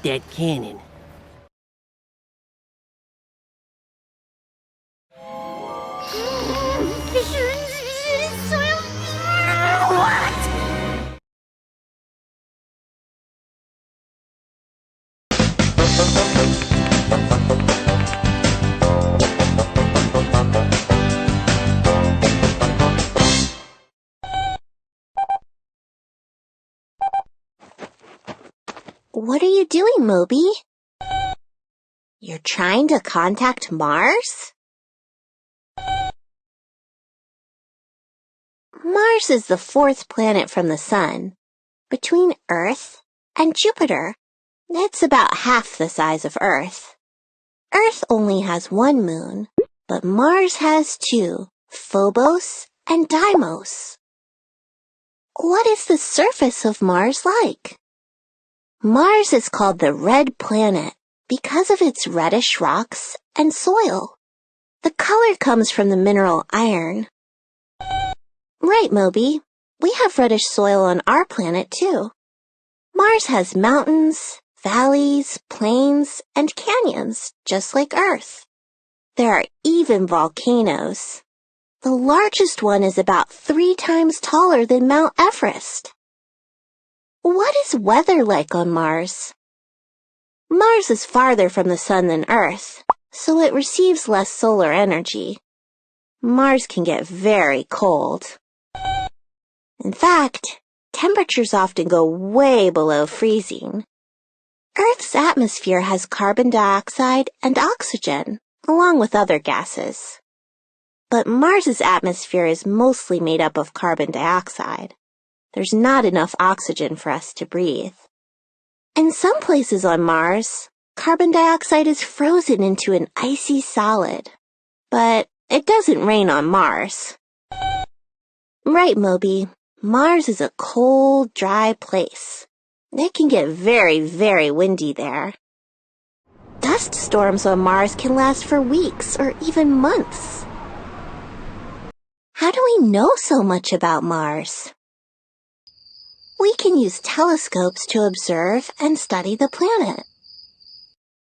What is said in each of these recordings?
that cannon. What are you doing, Moby? You're trying to contact Mars? Mars is the fourth planet from the Sun. Between Earth and Jupiter, it's about half the size of Earth. Earth only has one moon, but Mars has two, Phobos and Deimos. What is the surface of Mars like? Mars is called the Red Planet because of its reddish rocks and soil. The color comes from the mineral iron. Right, Moby. We have reddish soil on our planet, too. Mars has mountains, valleys, plains, and canyons, just like Earth. There are even volcanoes. The largest one is about 3 times taller than Mount Everest. What is weather like on Mars? Mars is farther from the Sun than Earth, so it receives less solar energy. Mars can get very cold. In fact, temperatures often go way below freezing. Earth's atmosphere has carbon dioxide and oxygen, along with other gases. But Mars's atmosphere is mostly made up of carbon dioxide. There's not enough oxygen for us to breathe. In some places on Mars, carbon dioxide is frozen into an icy solid. But it doesn't rain on Mars. Right, Moby. Mars is a cold, dry place. It can get very, very windy there. Dust storms on Mars can last for weeks or even months. How do we know so much about Mars? We can use telescopes to observe and study the planet.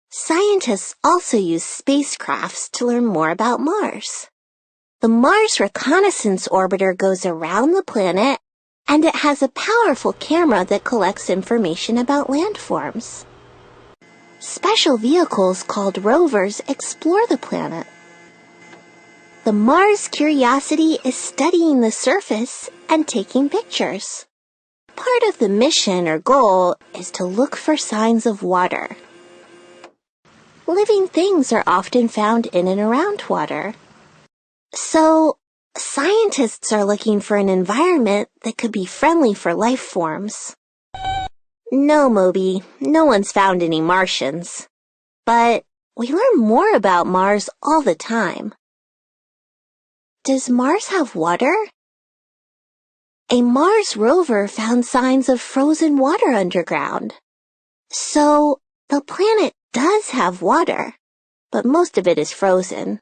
Scientists also use spacecrafts to learn more about Mars. The Mars Reconnaissance Orbiter goes around the planet, and it has a powerful camera that collects information about landforms. Special vehicles called rovers explore the planet. The Mars Curiosity is studying the surface and taking pictures. Part of the mission or goal is to look for signs of water. Living things are often found in and around water. So, scientists are looking for an environment that could be friendly for life forms. No, Moby, no one's found any Martians. But we learn more about Mars all the time. Does Mars have water? A Mars rover found signs of frozen water underground. So, the planet does have water, but most of it is frozen.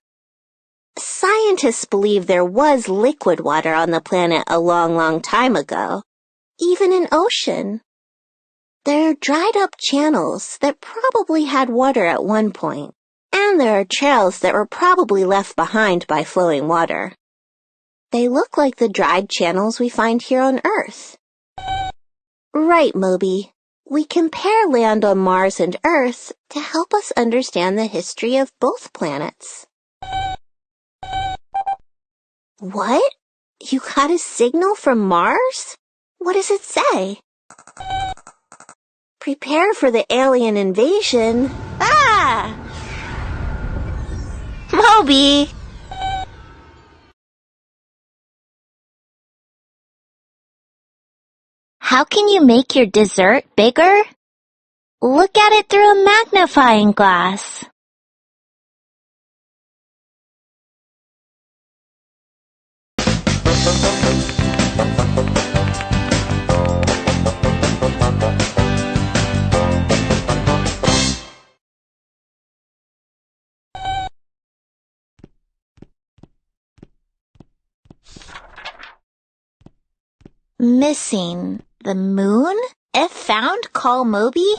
Scientists believe there was liquid water on the planet a long, long time ago, even an ocean. There are dried-up channels that probably had water at one point, and there are trails that were probably left behind by flowing water. They look like the dried channels we find here on Earth. Right, Moby. We compare land on Mars and Earth to help us understand the history of both planets. What? You got a signal from Mars? What does it say? Prepare for the alien invasion. Ah! Moby! How can you make your dessert bigger? Look at it through a magnifying glass. Missing the moon? If found, call Moby?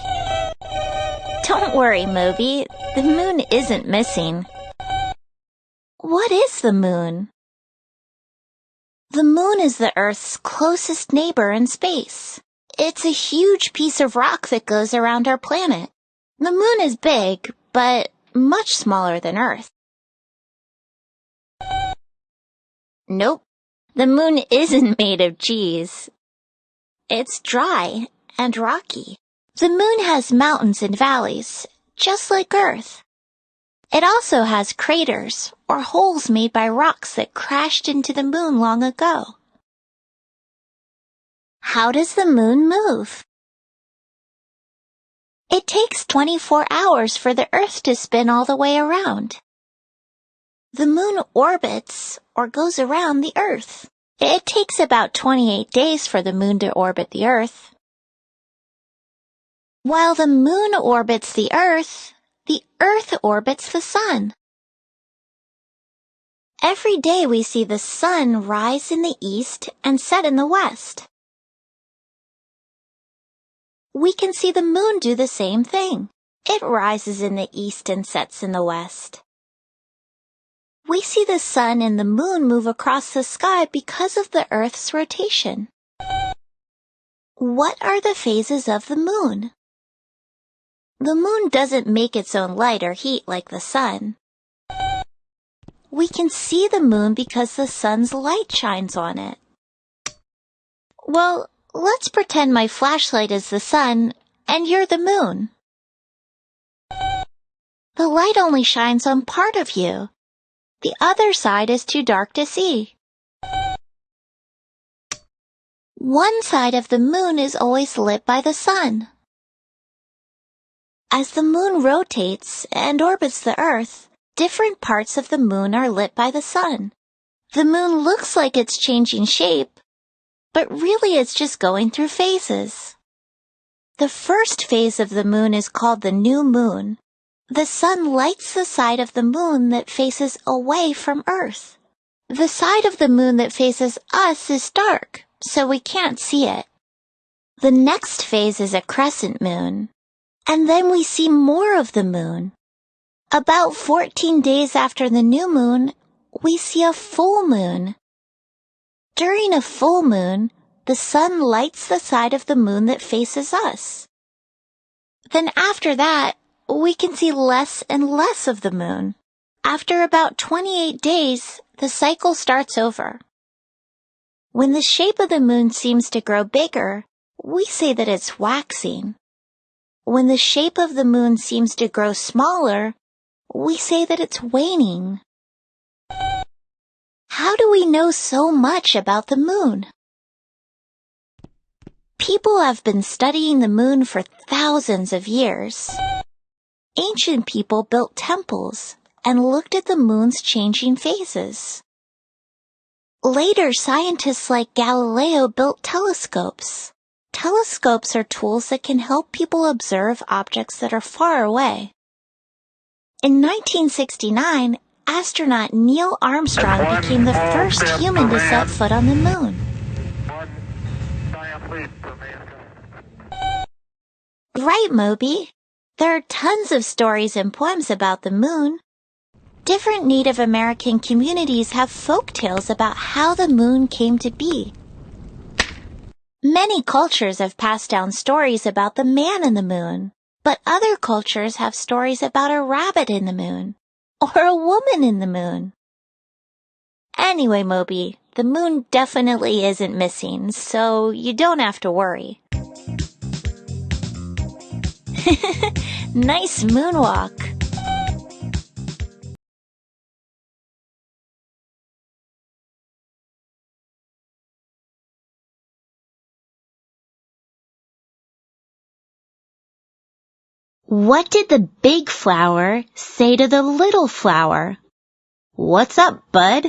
Don't worry, Moby. The moon isn't missing. What is the moon? The moon is the Earth's closest neighbor in space. It's a huge piece of rock that goes around our planet. The moon is big, but much smaller than Earth. Nope, the moon isn't made of cheese. It's dry and rocky. The moon has mountains and valleys, just like Earth. It also has craters, or holes made by rocks that crashed into the moon long ago. How does the moon move? It takes 24 hours for the Earth to spin all the way around. The moon orbits, or goes around the Earth. It takes about 28 days for the moon to orbit the Earth. While the moon orbits the Earth orbits the sun. Every day we see the sun rise in the east and set in the west. We can see the moon do the same thing. It rises in the east and sets in the west. We see the sun and the moon move across the sky because of the Earth's rotation. What are the phases of the moon? The moon doesn't make its own light or heat like the sun. We can see the moon because the sun's light shines on it. Well, let's pretend my flashlight is the sun and you're the moon. The light only shines on part of you. The other side is too dark to see. One side of the moon is always lit by the sun. As the moon rotates and orbits the Earth, different parts of the moon are lit by the sun. The moon looks like it's changing shape, but really it's just going through phases. The first phase of the moon is called the new moon. The sun lights the side of the moon that faces away from Earth. The side of the moon that faces us is dark, so we can't see it. The next phase is a crescent moon. And then we see more of the moon. About 14 days after the new moon, we see a full moon. During a full moon, the sun lights the side of the moon that faces us. Then after that, we can see less and less of the moon. After about 28 days, the cycle starts over. When the shape of the moon seems to grow bigger, we say that it's waxing. When the shape of the moon seems to grow smaller, we say that it's waning. How do we know so much about the moon? People have been studying the moon for thousands of years. Ancient people built temples and looked at the moon's changing phases. Later, scientists like Galileo built telescopes. Telescopes are tools that can help people observe objects that are far away. In 1969, astronaut Neil Armstrong became the first human to set foot on the moon. Right, Moby. There are tons of stories and poems about the moon. Different Native American communities have folk tales about how the moon came to be. Many cultures have passed down stories about the man in the moon, but other cultures have stories about a rabbit in the moon, or a woman in the moon. Anyway, Moby, the moon definitely isn't missing, so you don't have to worry. Nice moonwalk. What did the big flower say to the little flower? What's up, bud?